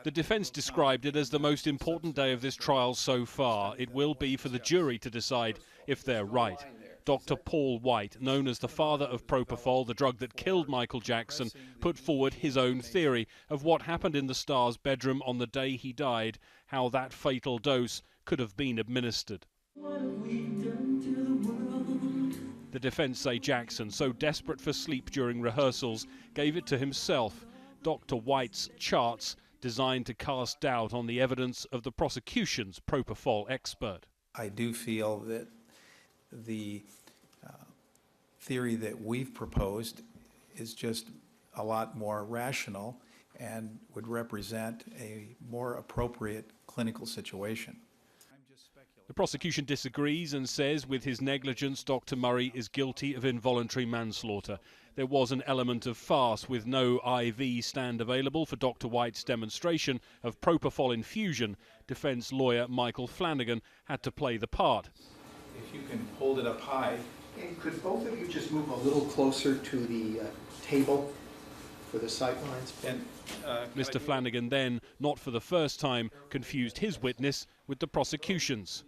The defense described it as the most important day of this trial so far. It will be for the jury to decide if they're right. Dr. Paul White, known as the father of propofol, the drug that killed Michael Jackson, put forward his own theory of what happened in the star's bedroom on the day he died, how that fatal dose could have been administered. The defense say Jackson, so desperate for sleep during rehearsals, gave it to himself. Dr. White's charts designed to cast doubt on the evidence of the prosecution's propofol expert. I do feel that the theory that we've proposed is just a lot more rational and would represent a more appropriate clinical situation. The prosecution disagrees and says with his negligence, Dr. Murray is guilty of involuntary manslaughter. There was an element of farce with no IV stand available for Dr. White's demonstration of propofol infusion. Defense lawyer Michael Flanagan had to play the part. If you can hold it up high. And could both of you just move a little closer to the table for the sight lines? And, Mr. Flanagan then, not for the first time, confused his witness with the prosecution's.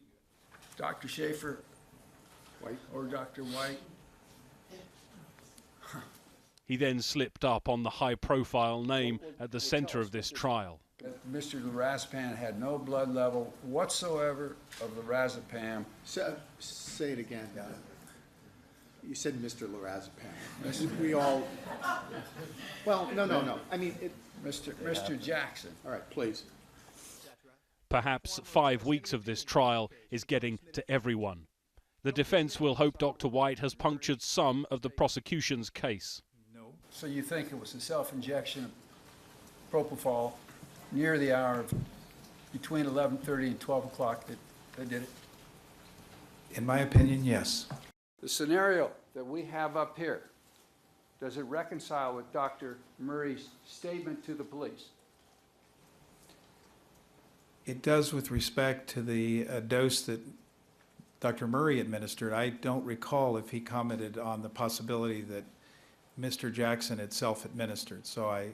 Dr. Schaefer White or Dr. White. He then slipped up on the high-profile name at the center of this trial. Mr. lorazepam had no blood level whatsoever of lorazepam. Say it again. You said Mr. Lorazepam. We all. Well, no. I mean, Mr. Jackson. All right, please. Perhaps 5 weeks of this trial is getting to everyone. The defense will hope Dr. White has punctured some of the prosecution's case. So you think it was a self-injection of propofol near the hour of between 11:30 and 12 o'clock that they did it? in my opinion, yes. The scenario that we have up here, does it reconcile with Dr. Murray's statement to the police? It does with respect to the dose that Dr. Murray administered. I don't recall if he commented on the possibility that Mr. Jackson had self-administered, so I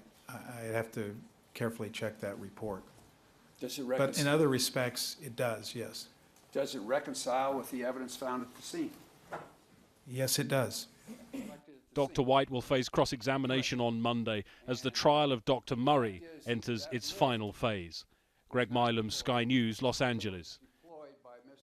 have to carefully check that report. Does it But in other respects, it does, yes. Does it reconcile with the evidence found at the scene? Yes, it does. Dr. White will face cross-examination on Monday as the trial of Dr. Murray enters its final phase. Greg Milam, Sky News, Los Angeles.